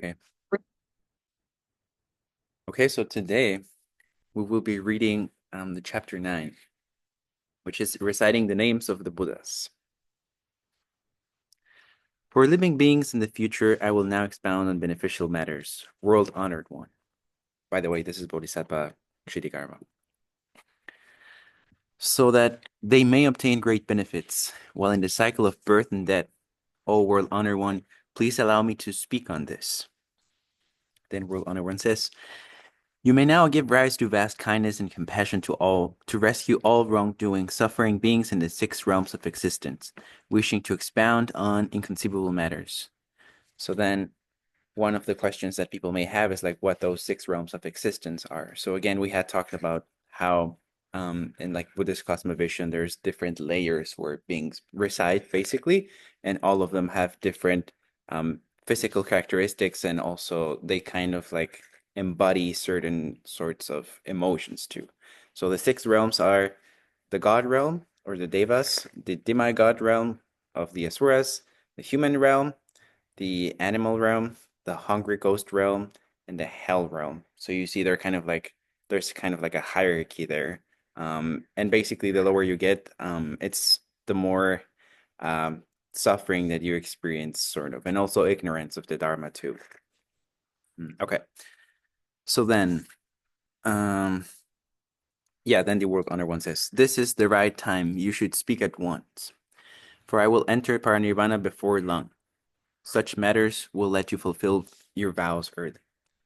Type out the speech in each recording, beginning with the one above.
Okay. Okay, so today we will be reading the chapter 9, which is reciting the names of the Buddhas. For living beings in the future, I will now expound on beneficial matters. World honored one. By the way, this is Bodhisattva Ksitigharbha. So that they may obtain great benefits while in the cycle of birth and death. O world honored one, please allow me to speak on this. Then world honored one says, you may now give rise to vast kindness and compassion to all, to rescue all wrongdoing, suffering beings in the six realms of existence, wishing to expound on inconceivable matters. So then, one of the questions that people may have is like what those six realms of existence are. So again, we had talked about how in like Buddhist cosmovision, there's different layers where beings reside basically, and all of them have different physical characteristics, and also they kind of like embody certain sorts of emotions too. So the six realms are the God realm or the Devas, the demigod realm of the Asuras, the human realm, the animal realm, the hungry ghost realm, and the hell realm. So you see there's kind of like a hierarchy there. And basically the lower you get, it's the more suffering that you experience, sort of, and also ignorance of the Dharma too. Okay. So then, um, yeah, then the world honor one says, this is the right time. You should speak at once, for I will enter paranirvana before long. Such matters will let you fulfill your vows early.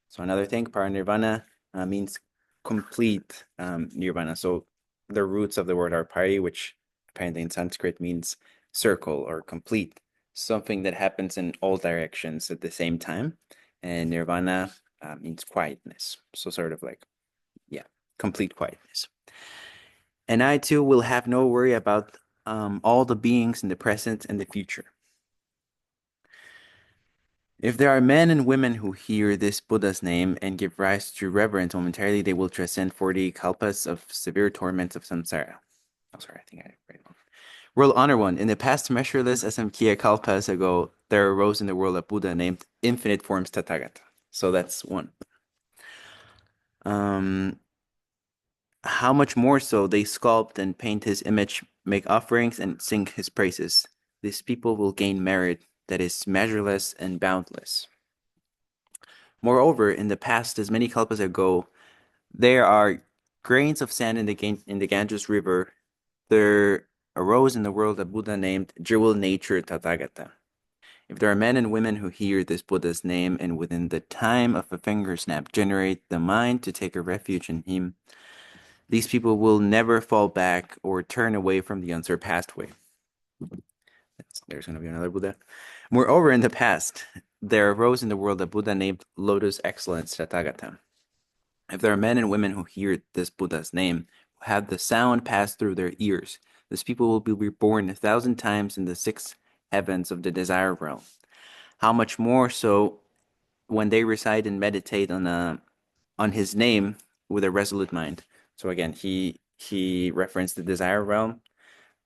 So another thing, paranirvana means complete nirvana. So the roots of the word are pari, which apparently in Sanskrit means circle or complete, something that happens in all directions at the same time. And nirvana means quietness. So sort of like, yeah, complete quietness. And I too will have no worry about all the beings in the present and the future. If there are men and women who hear this Buddha's name and give rise to reverence momentarily, they will transcend 40 kalpas of severe torments of samsara. Oh, sorry, I think I read it wrong. World Honor One. In the past measureless Asamkhya kalpas ago, there arose in the world a Buddha named Infinite Forms Tathagata. So that's one. Um, how much more so they sculpt and paint his image, make offerings, and sing his praises. These people will gain merit that is measureless and boundless. Moreover, in the past, as many kalpas ago, there are grains of sand in the Ganges River. There arose in the world a Buddha named Jewel Nature Tathagata. If there are men and women who hear this Buddha's name and within the time of a finger snap generate the mind to take a refuge in him, these people will never fall back or turn away from the unsurpassed way. There's going to be another Buddha. Moreover, in the past, there arose in the world a Buddha named Lotus Excellence Tathagata. If there are men and women who hear this Buddha's name, who have the sound pass through their ears, these people will be reborn 1,000 times in the six heavens of the desire realm. How much more so when they recite and meditate on his name with a resolute mind. So again, he referenced the desire realm.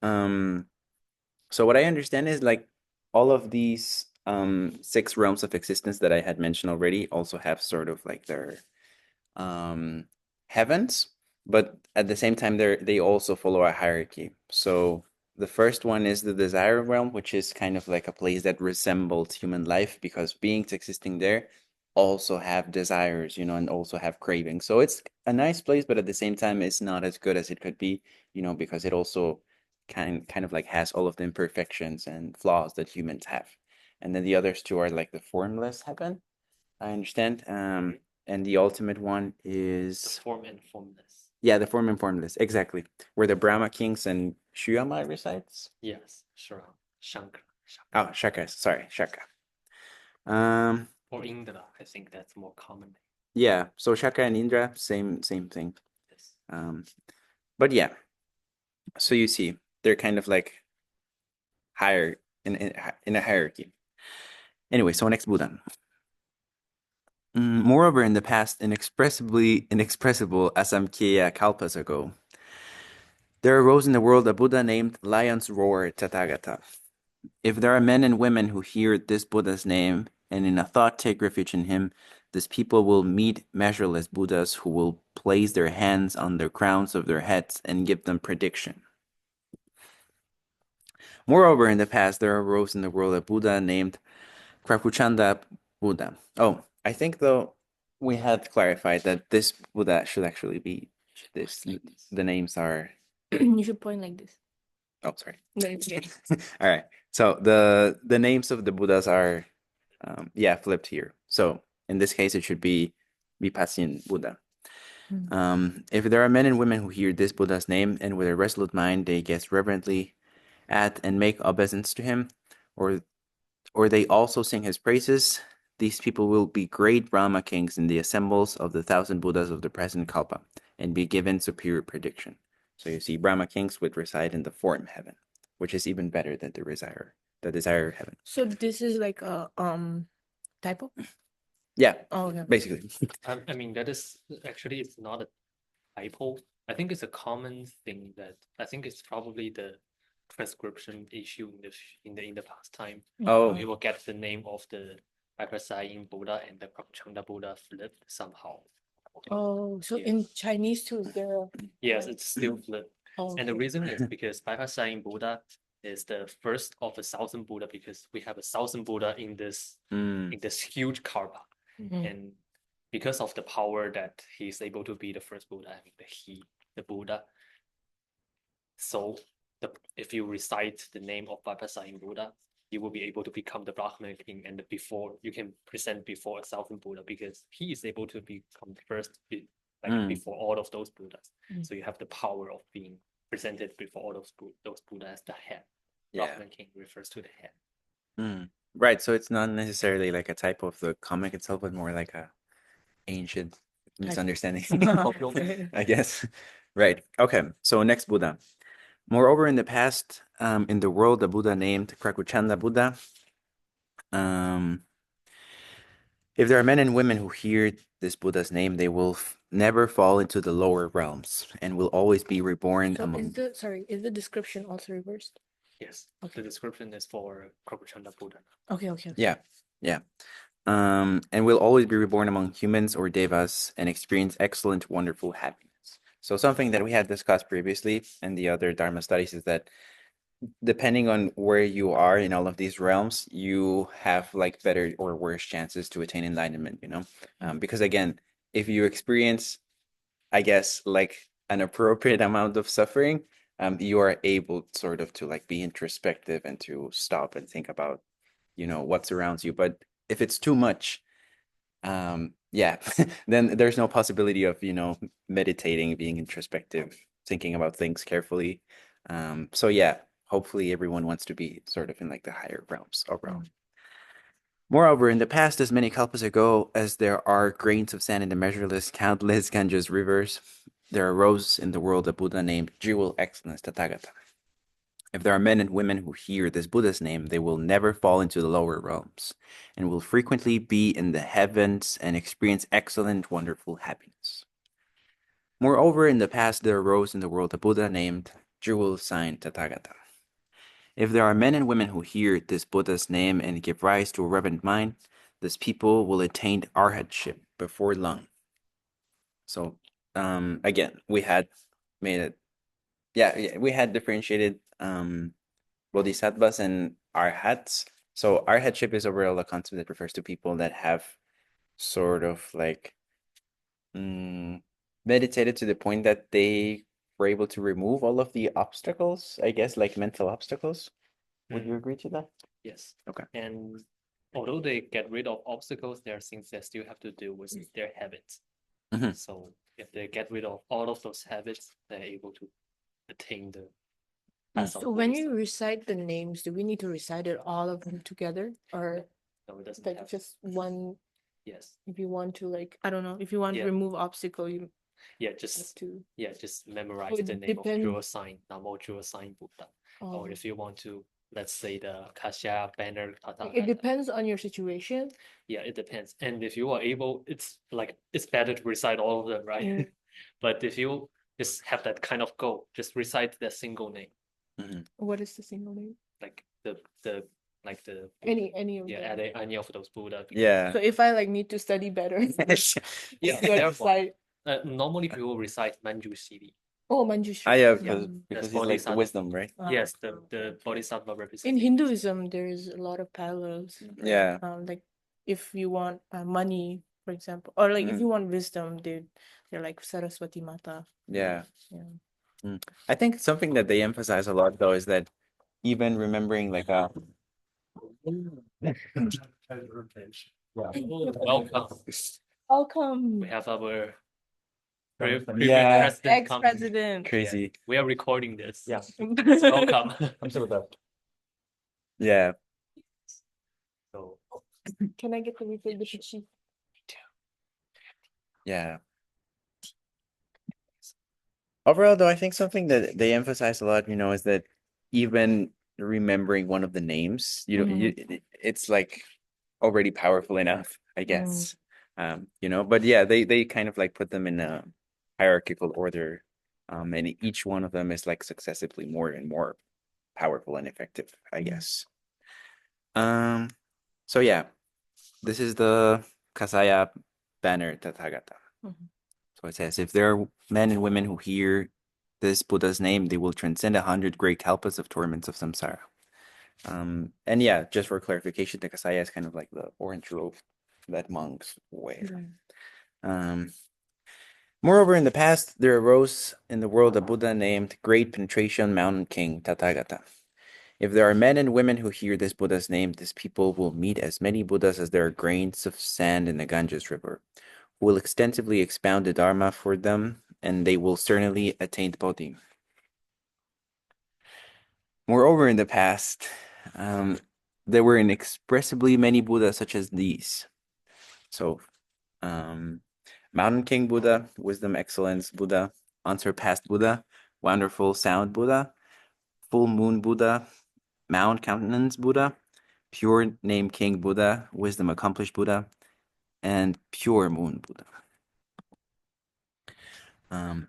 Um, so what I understand is like all of these six realms of existence that I had mentioned already also have sort of like their um, heavens, but at the same time, they also follow a hierarchy. So the first one is the desire realm, which is kind of like a place that resembles human life because beings existing there also have desires, and also have cravings. So it's a nice place, but at the same time, it's not as good as it could be, because it also kind of like has all of the imperfections and flaws that humans have. And then the others two are like the formless heaven, I understand. And the ultimate one The is, form and formless. yeah, the form and formless, exactly, where the Brahma kings and Shuyama resides. Yes, sure. Shankar. Oh, Shaka, sorry, Shaka. Um, Or Indra. I think that's more common. yeah, so Shaka and Indra, same thing. Yes. But yeah, so you see, they're kind of like higher in a hierarchy. Anyway, so next Buddha. Moreover, in the past, inexpressibly inexpressible Asamkhya kalpas ago, there arose in the world a Buddha named Lion's Roar Tathagata. If there are men and women who hear this Buddha's name and in a thought take refuge in him, this people will meet measureless Buddhas who will place their hands on the crowns of their heads and give them prediction. Moreover, in the past, there arose in the world a Buddha named Krakuchanda Buddha. Oh, I think though we had clarified that this Buddha should actually be this. The names are. You should point like this. Oh, sorry. No, it's okay. All right. So the names of the Buddhas are, flipped here. So in this case, it should be Vipassana Buddha. If there are men and women who hear this Buddha's name and with a resolute mind they gaze reverently at and make obeisance to him, or they also sing his praises, these people will be great Brahma kings in the assembles of the 1,000 Buddhas of the present Kalpa and be given superior prediction. So you see, Brahma kings would reside in the form heaven, which is even better than the desire heaven. So this is like a typo? Yeah, Oh, okay. basically. I mean, that is actually, it's not a typo. I think it's a common thing that I think it's probably the transcription issue in the past time. Oh, You will get the name of the Vipassana Buddha and the Pratyanda Buddha flipped somehow. Oh, so Yeah. in Chinese too, there are. Yes, it's still flipped. Oh, And the okay. reason is because Vipassana Buddha is the first of the 1,000 Buddha because we have 1,000 Buddha in this huge karma. Mhm. And because of the power that he's able to be the first Buddha, I mean the Buddha. So if you recite the name of Vipassana Buddha, you will be able to become the Brahman king, and before you can present before 1,000 Buddha because he is able to become the first before all of those Buddhas. So you have the power of being presented before all those Buddhas as the head. yeah. Brahman king refers to the head. Right. So it's not necessarily like a type of the comic itself, but more like a ancient misunderstanding, I guess. Right. Okay. So next Buddha. Moreover, in the past, in the world, the Buddha named Krakuchanda Buddha. If there are men and women who hear this Buddha's name, they will never fall into the lower realms and will always be reborn So among. is the description also reversed? Yes. Okay. The description is for Pratyanda Buddha. Okay. Yeah. And will always be reborn among humans or devas and experience excellent, wonderful happiness. So something that we had discussed previously in the other Dharma studies is that depending on where you are in all of these realms, you have like better or worse chances to attain enlightenment, because again, if you experience, I guess, like an appropriate amount of suffering, you are able sort of to like be introspective and to stop and think about, what surrounds you. But if it's too much, yeah, then there's no possibility of, meditating, being introspective, thinking about things carefully. So yeah, hopefully everyone wants to be sort of in like the higher realms around. Moreover, in the past, as many kalpas ago as there are grains of sand in the measureless, countless Ganges rivers, there arose in the world a Buddha named Jewel Excellence Tathagata. If there are men and women who hear this Buddha's name, they will never fall into the lower realms and will frequently be in the heavens and experience excellent, wonderful happiness. Moreover, in the past, there arose in the world a Buddha named Jewel Sign Tathagata. If there are men and women who hear this Buddha's name and give rise to a reverent mind, this people will attain arhatship before long. So, again, we had made it. Yeah, we had differentiated bodhisattvas and arhats. So arhatship is overall a concept that refers to people that have sort of like meditated to the point that they were able to remove all of the obstacles, I guess, like mental obstacles. Would you agree to that? Yes. Okay. And although they get rid of obstacles, there are things they still have to deal with their habits. So if they get rid of all of those habits, they're able to attain the path of So when you Bodhisattva. recite the names, do we need to recite it all of them together, or No, it doesn't like have. just one? Yes. If you want to, like, I don't know, if you want to Yeah. remove obstacle, you Yeah, have just to. memorize So it the name depend- of Jewel Sign, Namo Jewel Sign Buddha. Or if you want to, let's say the Kasya banner Like, Tathagata. it depends on your situation. Yeah, it depends. And if you are able, it's better to recite all of them, right? But if you just have that kind of goal, just recite that single name. What is the single name? Like the like the Any of yeah them. any of those Buddha. Yeah. So if I like need to study better, Yeah, do I therefore, recite? normally people recite Manjushri. Oh, Manjushri. I have Yeah, because that's he's like the Bodhisattva. wisdom, right? Yes, the Okay. Bodhisattva In representation. Hinduism, there's a lot of parallels. Yeah. Like if you want money, for example, or like if you want wisdom, they're like Saraswati Mata. Yeah. Yeah. I think something that they emphasize a lot though is that even remembering like Welcome. Welcome. We have our Yeah. previous president come. Ex-president. crazy. We are recording this. Yeah. Welcome. Yeah. So Can I get the refill the sheet? Yeah. Overall, though, I think something that they emphasize a lot, is that even remembering one of the names, it's like already powerful enough, I guess. But yeah, they kind of like put them in a hierarchical order, and each one of them is like successively more and more powerful and effective, I guess. So yeah, this is the Kasaya banner Tathagata. So it says, if there are men and women who hear this Buddha's name, they will transcend 100 great kalpas of torments of samsara. And yeah, just for clarification, the Kasaya is kind of like the orange robe that monks wear. Moreover, in the past, there arose in the world a Buddha named Great Penetration Mountain King Tathagata. If there are men and women who hear this Buddha's name, this people will meet as many Buddhas as there are grains of sand in the Ganges River, who will extensively expound the Dharma for them, and they will certainly attain Bodhi. Moreover, in the past, there were inexpressibly many Buddhas such as these. So, Mountain King Buddha, Wisdom Excellence Buddha, Unsurpassed Buddha, Wonderful Sound Buddha, Full Moon Buddha, Mount Countenance Buddha, Pure Name King Buddha, Wisdom Accomplished Buddha, and Pure Moon Buddha.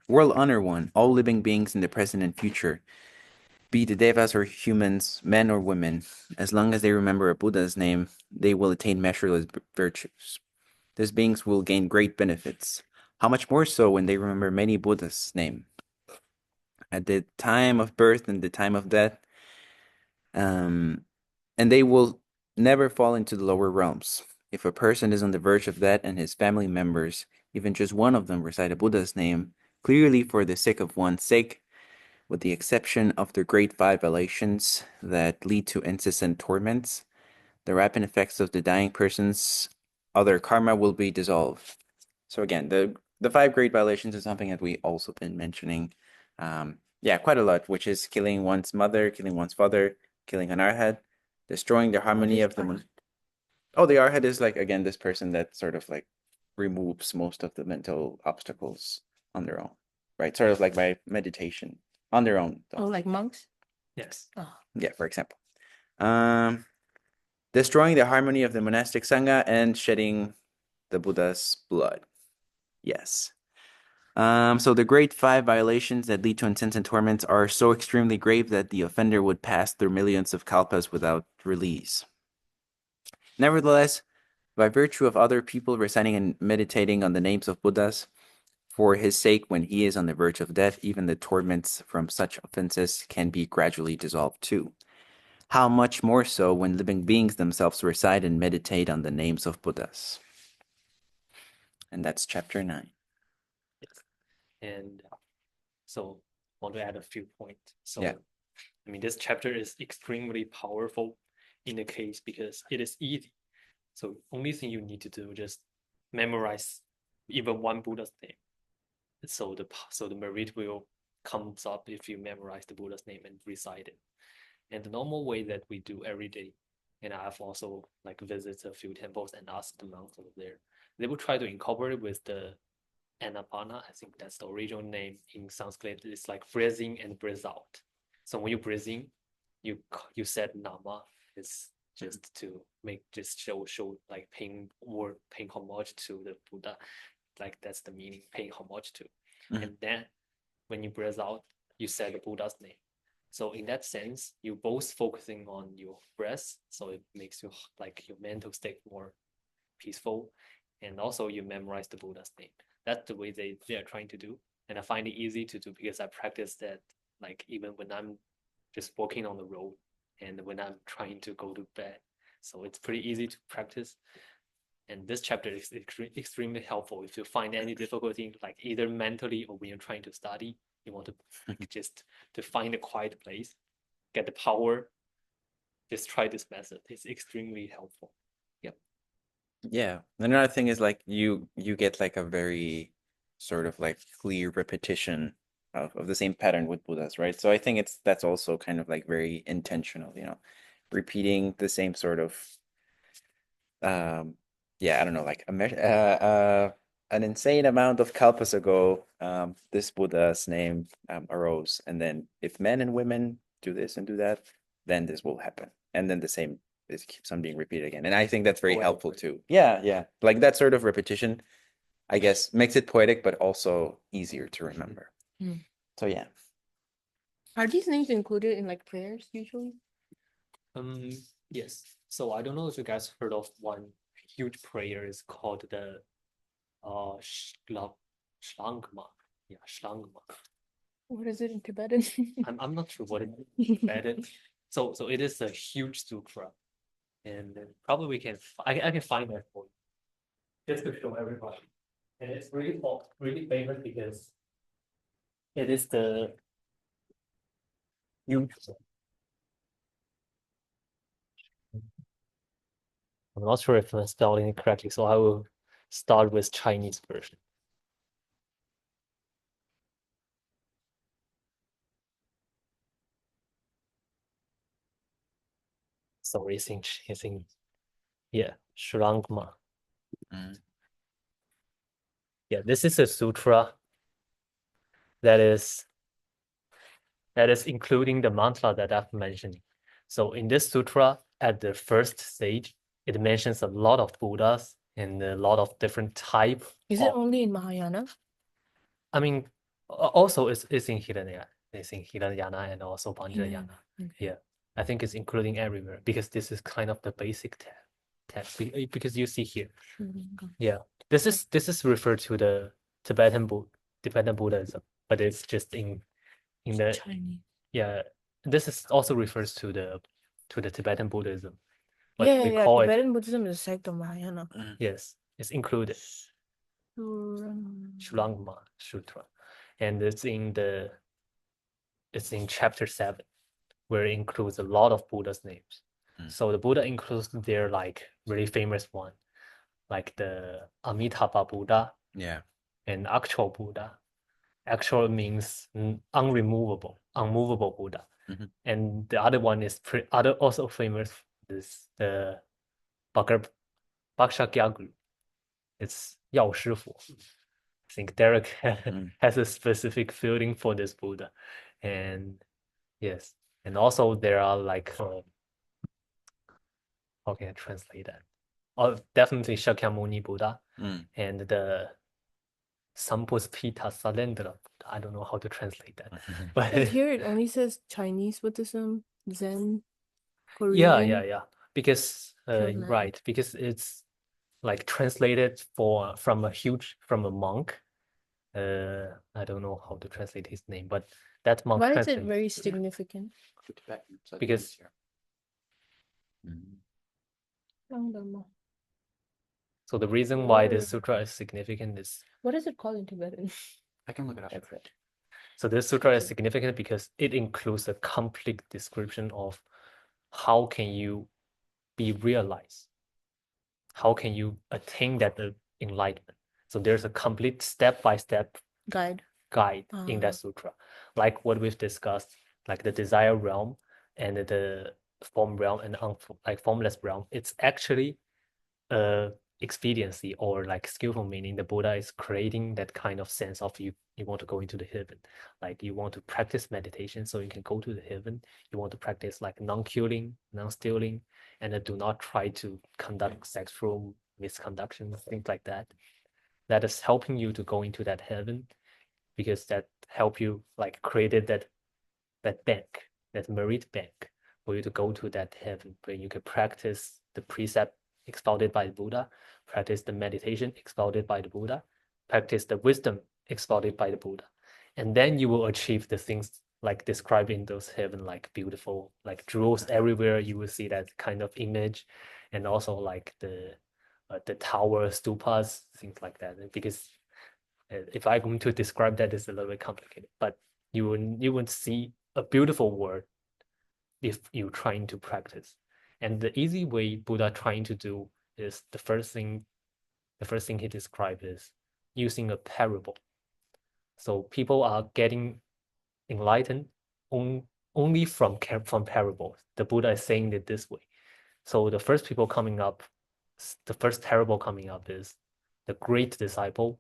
World Honor One, all living beings in the present and future, be the devas or humans, men or women, as long as they remember a Buddha's name, they will attain measureless virtues. These beings will gain great benefits. How much more so when they remember many Buddha's name? At the time of birth and the time of death, and they will never fall into the lower realms. If a person is on the verge of death and his family members, even just one of them, recite a Buddha's name, clearly for the sake of one's sake, with the exception of the great five violations that lead to incessant torments, the rapid effects of the dying person's other karma will be dissolved. So again, the five great violations is something that we also been mentioning, quite a lot, which is killing one's mother, killing one's father, killing an arhat, destroying the harmony of the. Oh, the arhat is like again this person that sort of like removes most of the mental obstacles on their own, right? Sort of like by meditation on their own. Oh, like monks? yes. Yeah, for example. Destroying the harmony of the monastic sangha and shedding the Buddha's blood. Yes. So the great five violations that lead to incessant torments are so extremely grave that the offender would pass through millions of kalpas without release. Nevertheless, by virtue of other people reciting and meditating on the names of Buddhas, for his sake, when he is on the verge of death, even the torments from such offenses can be gradually dissolved too. How much more so when living beings themselves recite and meditate on the names of Buddhas. And that's chapter 9. And so I want to add a few points. So Yeah. I mean, this chapter is extremely powerful in the case because it is easy. So only thing you need to do just memorize even one Buddha's name. So the merit will comes up if you memorize the Buddha's name and recite it. And the normal way that we do every day, and I've also like visited a few temples and asked the monks over there, they will try to incorporate it with the Anapana. I think that's the original name in Sanskrit. It's like breathing and breathe out. So when you breathe in, you said Nama. It's just to show like paying homage to the Buddha. Like that's the meaning, paying homage to. And then when you breathe out, you said the Buddha's name. So in that sense, you both focusing on your breath, so it makes you like your mental state more peaceful, and also you memorize the Buddha's name. That's the way they are trying to do, and I find it easy to do because I practice that like even when I'm just walking on the road and when I'm trying to go to bed. So it's pretty easy to practice. And this chapter is extremely helpful if you find any difficulty, like either mentally or when you're trying to study, you want to just to find a quiet place, get the power. Just try this method. It's extremely helpful. Yep. Yeah. Another thing is like you get like a very sort of like clear repetition of the same pattern with Buddhas, right? So I think that's also kind of like very intentional, repeating the same sort of yeah, I don't know, like an insane amount of kalpas ago, this Buddha's name arose, and then if men and women do this and do that, then this will happen, and then the same this keeps on being repeated again, and I think that's very Poetic, helpful right? too. Yeah, yeah, like that sort of repetition, I guess, makes it poetic, but also easier to remember. Mm. So yeah. Are these names included in like prayers usually? Yes. So I don't know if you guys heard of one huge prayer is called the Shlangma. Yeah, Shlangma. What is it in Tibetan? I'm not sure what it is. So it is a huge sutra, and then probably we can I can find that for you just to show everybody. And it's really famous because it is the huge one. I'm not sure if I'm spelling it correctly, so I will start with Chinese version. So it's in yeah, Shlangma. Mm. Yeah, this is a sutra that is including the mantra that I've mentioned. So in this sutra, at the first stage, it mentions a lot of Buddhas and a lot of different type. Is it only in Mahayana? I mean, also it's in Hinayana. It's in Hinayana and also Vajrayana. Okay. Yeah, I think it's including everywhere because this is kind of the basic text because you see here. Yeah, this is referred to the Tibetan Buddhism, but it's just in the Chinese. yeah. This is also refers to the Tibetan Buddhism, but Yeah, we yeah. call it Tibetan Buddhism is a sect of Mahayana. yes, it's included Shlangma Sutra, and it's in chapter 7, where it includes a lot of Buddha's names. So the Buddha includes their like really famous one, like the Amitabha Buddha, Yeah. and actual Buddha. Actual means unmovable Buddha. And the other one is also famous is the Bhakshakyaguru. It's Yao Shifu. I think Derek has a specific feeling for this Buddha, and yes, and also there are like how can I translate that? Oh, definitely Shakyamuni Buddha and the Sampuspita Salendra. I don't know how to translate that, but here it only says Chinese Buddhism, Zen, yeah, Korean. because Korean. right, because it's like translated from a monk. I don't know how to translate his name, but that monk Why is it translated very significant? because so the reason why this sutra is significant is What is it called in Tibetan? I can look it up. that's it. So this sutra is significant because it includes a complete description of how can you be realized, how can you attain that enlightenment. So there's a complete step-by-step Guide. in that sutra, like what we've discussed, like the desire realm and the form realm and like formless realm. It's actually expediency or like skillful, meaning the Buddha is creating that kind of sense of you want to go into the heaven, like you want to practice meditation so you can go to the heaven. You want to practice like non-killing, non-stealing, and do not try to conduct sexual misconduction, things like that. That is helping you to go into that heaven because that help you like created that bank, that merit bank for you to go to that heaven where you can practice the precept expounded by the Buddha, practice the meditation expounded by the Buddha, practice the wisdom expounded by the Buddha. And then you will achieve the things like described in those heaven, like beautiful, like jewels everywhere. You will see that kind of image, and also like the tower stupas, things like that. Because if I'm going to describe that, it's a little bit complicated. But you would see a beautiful world if you're trying to practice. And the easy way Buddha trying to do is the first thing he described is using a parable. So people are getting enlightened only from parables. The Buddha is saying it this way. So the first parable coming up is the great disciple.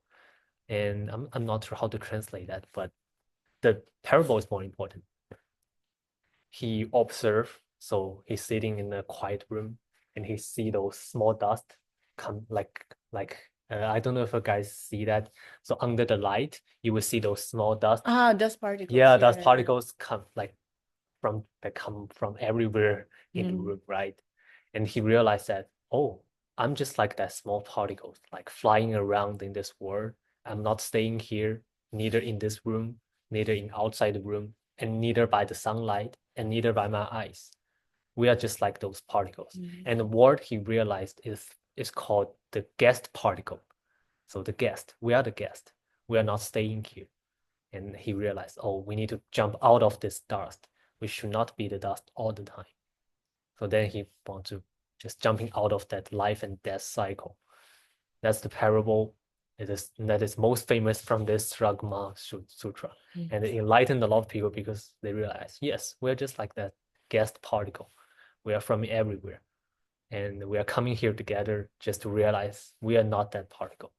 And I'm not sure how to translate that, but the parable is more important. He observed, so he's sitting in a quiet room and he see those small dust come like I don't know if you guys see that. So under the light, you will see those small dust. Dust particles. Yeah, dust particles come from everywhere in the room, right? And he realized that, oh, I'm just like that small particles, like flying around in this world. I'm not staying here, neither in this room, neither in outside the room, and neither by the sunlight, and neither by my eyes. We are just like those particles. And the word he realized is called the guest particle. So the guest, we are the guest. We are not staying here. And he realized, oh, we need to jump out of this dust. We should not be the dust all the time. So then he wants to just jumping out of that life and death cycle. That's the parable that is most famous from this Ksitigharbha Sutra. And it enlightened a lot of people because they realize, yes, we're just like that guest particle. We are from everywhere. And we are coming here together just to realize we are not that particle.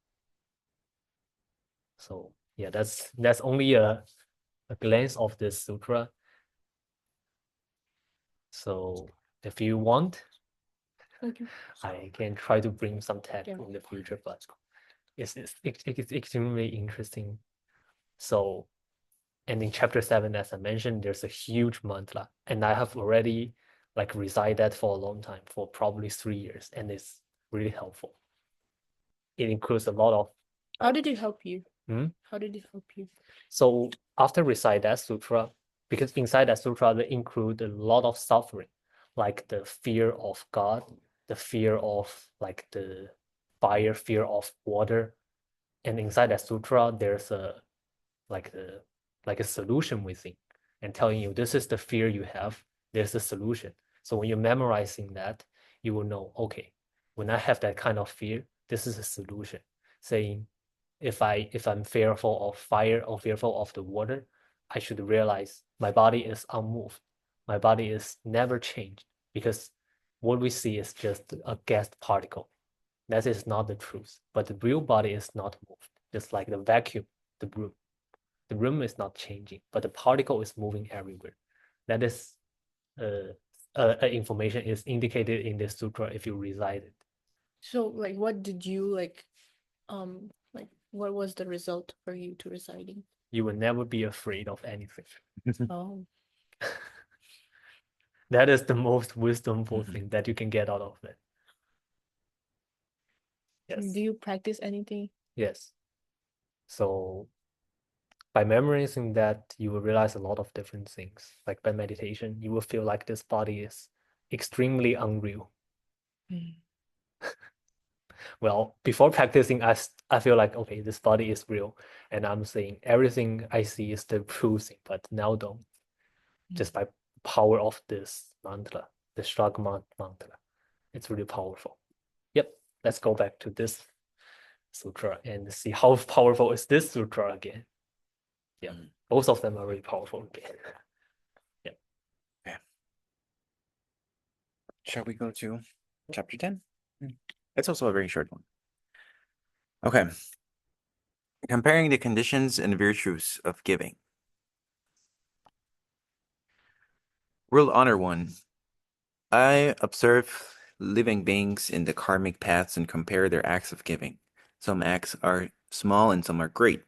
So yeah, that's only a glance of this sutra. So if you want, I can try to bring some text in the future, but it's extremely interesting. So, and in chapter 7, as I mentioned, there's a huge mantra, and I have already like resided for a long time, for probably 3 years, and it's really helpful. It includes a lot of. How did it help you? How did it help you? So after recite that sutra, because inside that sutra they include a lot of suffering, like the fear of God, the fear of like the fire, fear of water, and inside that sutra there's a like a solution within, and telling you this is the fear you have. There's a solution. So when you're memorizing that, you will know, okay, when I have that kind of fear, this is a solution. Saying, if I'm fearful of fire or fearful of the water, I should realize my body is unmoved. My body is never changed, because what we see is just a gas particle. That is not the truth. But the real body is not moved. Just like the vacuum, the room. The room is not changing, but the particle is moving everywhere. That is information is indicated in the sutra if you recite it. So like what did you like what was the result for you to reciting? You will never be afraid of anything. Oh. That is the most wisdomful thing that you can get out of it. Yes. Do you practice anything? Yes. So by memorizing that, you will realize a lot of different things. Like by meditation, you will feel like this body is extremely unreal. Well, before practicing, I feel like, okay, this body is real. And I'm saying everything I see is the true thing, but now don't. Just by power of this mantra, the Ksitigharbha mantra. It's really powerful. Yep, let's go back to this sutra and see how powerful is this sutra again. Yeah, both of them are really powerful again. Yeah. Yeah. Shall we go to chapter 10? It's also a very short one. Okay. Comparing the conditions and virtues of giving. World Honor One. I observe living beings in the karmic paths and compare their acts of giving. Some acts are small and some are great.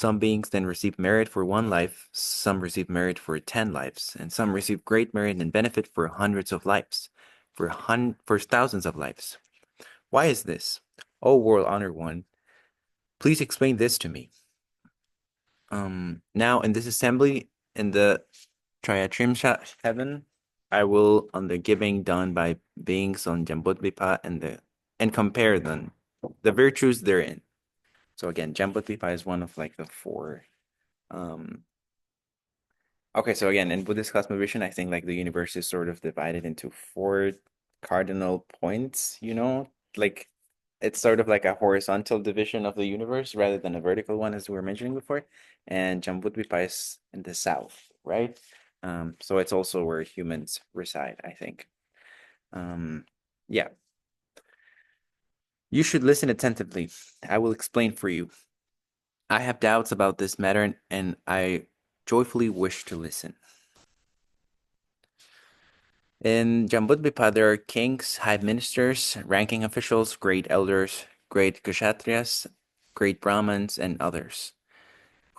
Some beings then receive merit for 1 life, some receive merit for 10 lives, and some receive great merit and benefit for hundreds of lives, for thousands of lives. Why is this? O World Honor One, please explain this to me. Now in this assembly, in the Triatrim heaven, I will, on the giving done by beings on Jambudvipa and compare them, the virtues therein. So again, Jambudvipa is one of like the 4. Okay, so again, in Buddhist cosmovision, I think like the universe is sort of divided into 4 cardinal points, like it's sort of like a horizontal division of the universe rather than a vertical one, as we were mentioning before. And Jambudvipa is in the south, right? So it's also where humans reside, I think. Yeah. You should listen attentively. I will explain for you. I have doubts about this matter, and I joyfully wish to listen. In Jambudvipa, there are kings, high ministers, ranking officials, great elders, great kshatriyas, great brahmins, and others.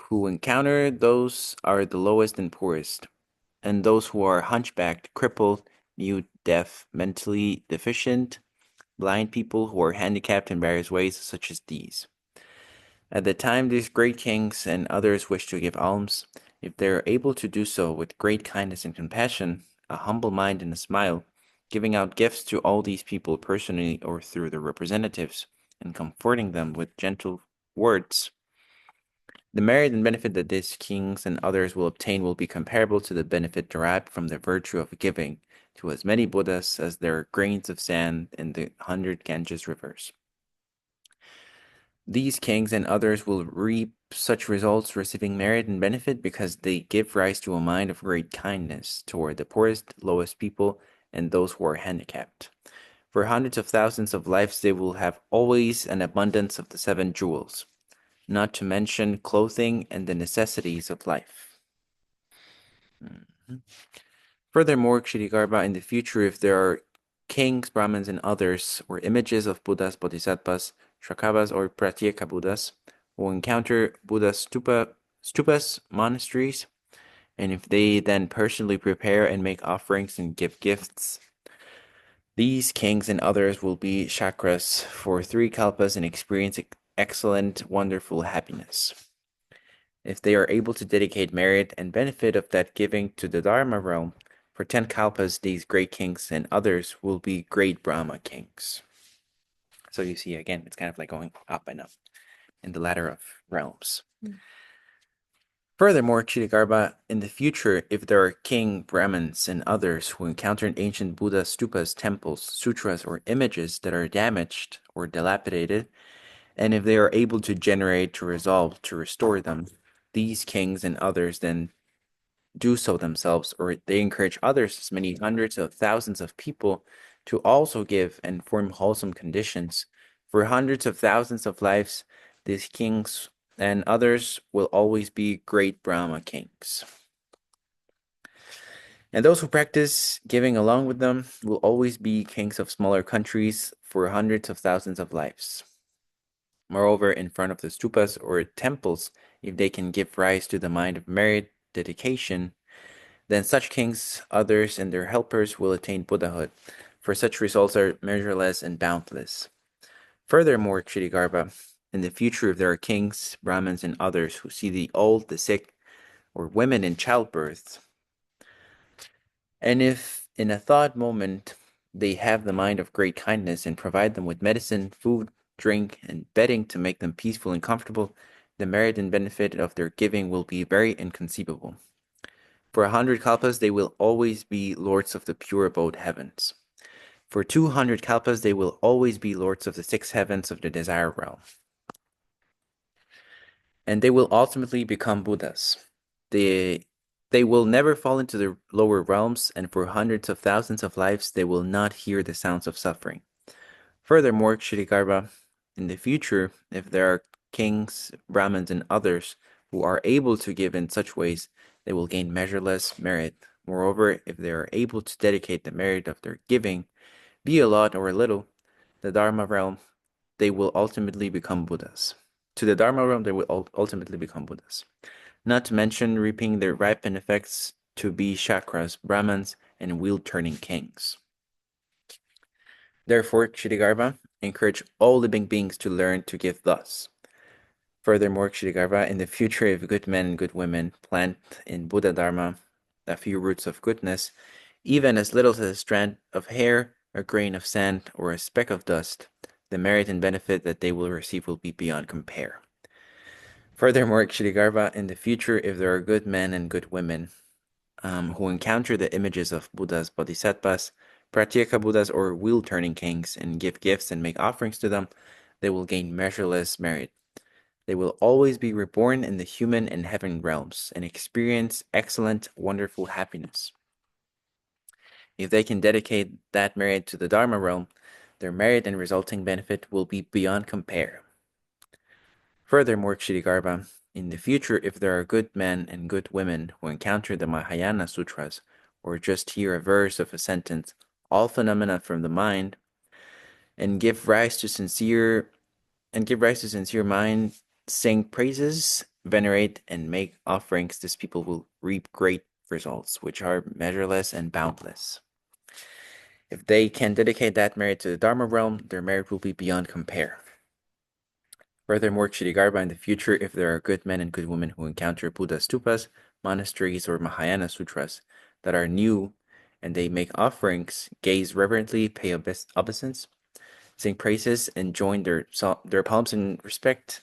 Who encounter those are the lowest and poorest, and those who are hunchbacked, crippled, mute, deaf, mentally deficient, blind people who are handicapped in various ways, such as these. At the time these great kings and others wish to give alms, if they are able to do so with great kindness and compassion, a humble mind and a smile, giving out gifts to all these people personally or through their representatives, and comforting them with gentle words, the merit and benefit that these kings and others will obtain will be comparable to the benefit derived from the virtue of giving to as many Buddhas as there are grains of sand in the 100 Ganges rivers. These kings and others will reap such results, receiving merit and benefit, because they give rise to a mind of great kindness toward the poorest, lowest people, and those who are handicapped. For hundreds of thousands of lives, they will have always an abundance of the 7 jewels, not to mention clothing and the necessities of life. Furthermore, Ksitigharbha, in the future, if there are kings, Brahmins, and others, or images of Buddhas, Bodhisattvas, Shrakavas, or Pratyeka Buddhas, who encounter Buddha stupas, monasteries, and if they then personally prepare and make offerings and give gifts, these kings and others will be chakras for 3 kalpas and experience excellent, wonderful happiness. If they are able to dedicate merit and benefit of that giving to the Dharma realm, for 10 kalpas, these great kings and others will be great Brahma kings. So you see, again, it's kind of like going up and up in the ladder of realms. Furthermore, Ksitigharbha, in the future, if there are king, Brahmins, and others who encounter an ancient Buddha stupas, temples, sutras, or images that are damaged or dilapidated, and if they are able to generate to resolve to restore them, these kings and others then do so themselves, or they encourage others, as many hundreds of thousands of people, to also give and form wholesome conditions. For hundreds of thousands of lives, these kings and others will always be great Brahma kings. And those who practice giving along with them will always be kings of smaller countries for hundreds of thousands of lives. Moreover, in front of the stupas or temples, if they can give rise to the mind of merit, dedication, then such kings, others, and their helpers will attain Buddhahood, for such results are measureless and boundless. Furthermore, Ksitigharbha, in the future, if there are kings, Brahmins, and others who see the old, the sick, or women in childbirth, and if in a thought moment they have the mind of great kindness and provide them with medicine, food, drink, and bedding to make them peaceful and comfortable, the merit and benefit of their giving will be very inconceivable. For 100 kalpas, they will always be lords of the pure abode heavens. For 200 kalpas, they will always be lords of the 6 heavens of the desire realm. And they will ultimately become Buddhas. They will never fall into the lower realms, and for hundreds of thousands of lives, they will not hear the sounds of suffering. Furthermore, Ksitigharbha, in the future, if there are kings, Brahmins, and others who are able to give in such ways, they will gain measureless merit. Moreover, if they are able to dedicate the merit of their giving, be a lot or a little, the Dharma realm, they will ultimately become Buddhas. to the Dharma realm, they will ultimately become Buddhas. Not to mention reaping their ripened effects to be chakras, Brahmans, and wheel-turning kings. Therefore, Ksitigharbha encourage all living beings to learn to give thus. Furthermore, Ksitigharbha, in the future, if good men and good women plant in Buddha Dharma a few roots of goodness, even as little as a strand of hair, a grain of sand, or a speck of dust, the merit and benefit that they will receive will be beyond compare. Furthermore, Ksitigharbha, in the future, if there are good men and good women who encounter the images of Buddhas, Bodhisattvas, Pratyeka Buddhas, or wheel-turning kings and give gifts and make offerings to them, they will gain measureless merit. They will always be reborn in the human and heaven realms and experience excellent, wonderful happiness. If they can dedicate that merit to the Dharma realm, their merit and resulting benefit will be beyond compare. Furthermore, Ksitigharbha, in the future, if there are good men and good women who encounter the Mahayana Sutras, or just hear a verse of a sentence, all phenomena from the mind, and give rise to sincere mind, sing praises, venerate, and make offerings, these people will reap great results, which are measureless and boundless. If they can dedicate that merit to the Dharma realm, their merit will be beyond compare. Furthermore, Ksitigharbha, in the future, if there are good men and good women who encounter Buddha stupas, monasteries, or Mahayana sutras that are new, and they make offerings, gaze reverently, pay obeisance, sing praises, and join their palms in respect.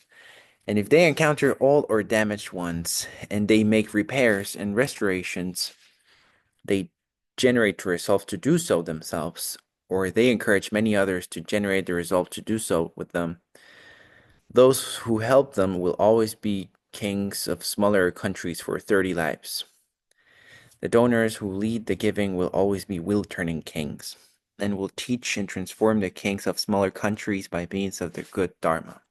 And if they encounter old or damaged ones, and they make repairs and restorations, they generate the resolve to do so themselves, or they encourage many others to generate the resolve to do so with them. Those who help them will always be kings of smaller countries for 30 lives. The donors who lead the giving will always be wheel-turning kings, and will teach and transform the kings of smaller countries by means of the good Dharma.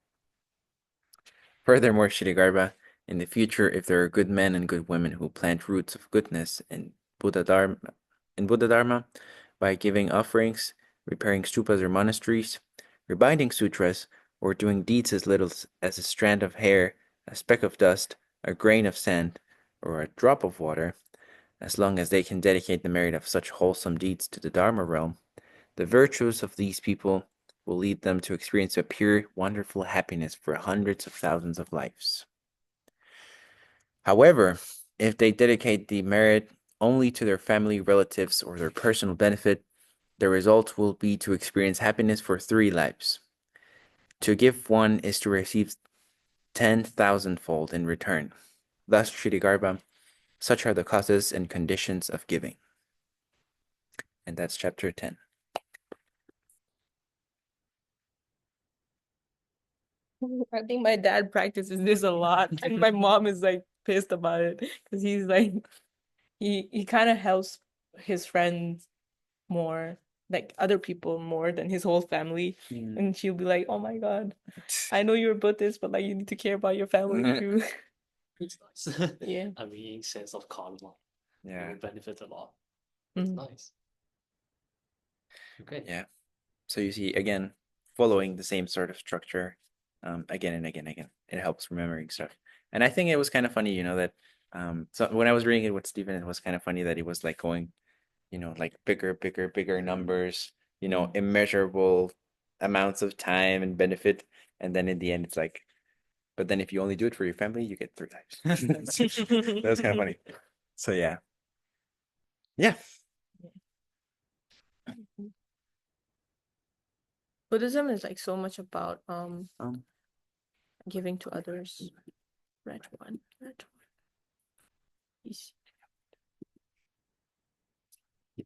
Furthermore, Ksitigharbha, in the future, if there are good men and good women who plant roots of goodness in Buddha Dharma by giving offerings, repairing stupas or monasteries, rebinding sutras, or doing deeds as little as a strand of hair, a speck of dust, a grain of sand, or a drop of water, as long as they can dedicate the merit of such wholesome deeds to the Dharma realm, the virtues of these people will lead them to experience a pure, wonderful happiness for hundreds of thousands of lives. However, if they dedicate the merit only to their family, relatives, or their personal benefit, the result will be to experience happiness for 3 lives. To give one is to receive 10,000-fold in return. Thus, Ksitigharbha, such are the causes and conditions of giving. And that's chapter 10. I think my dad practices this a lot, and my mom is like pissed about it because he's like he kind of helps his friends more, like other people more than his whole family, and she'll be like, "Oh my God, I know you're Buddhist, but like you need to care about your family too." It's nice. Yeah. I mean, sense of karma. Yeah. You will benefit a lot. It's nice. Okay. Yeah. So you see, again, following the same sort of structure, again and again and again. It helps remembering stuff. And I think it was kind of funny, that so when I was reading it with Stephen, it was kind of funny that he was like going, like bigger numbers, immeasurable amounts of time and benefit. And then in the end, it's like, but then if you only do it for your family, you get 3 times. That was kind of funny. So yeah. Yeah. Buddhism is like so much about Um, giving to others. Red one.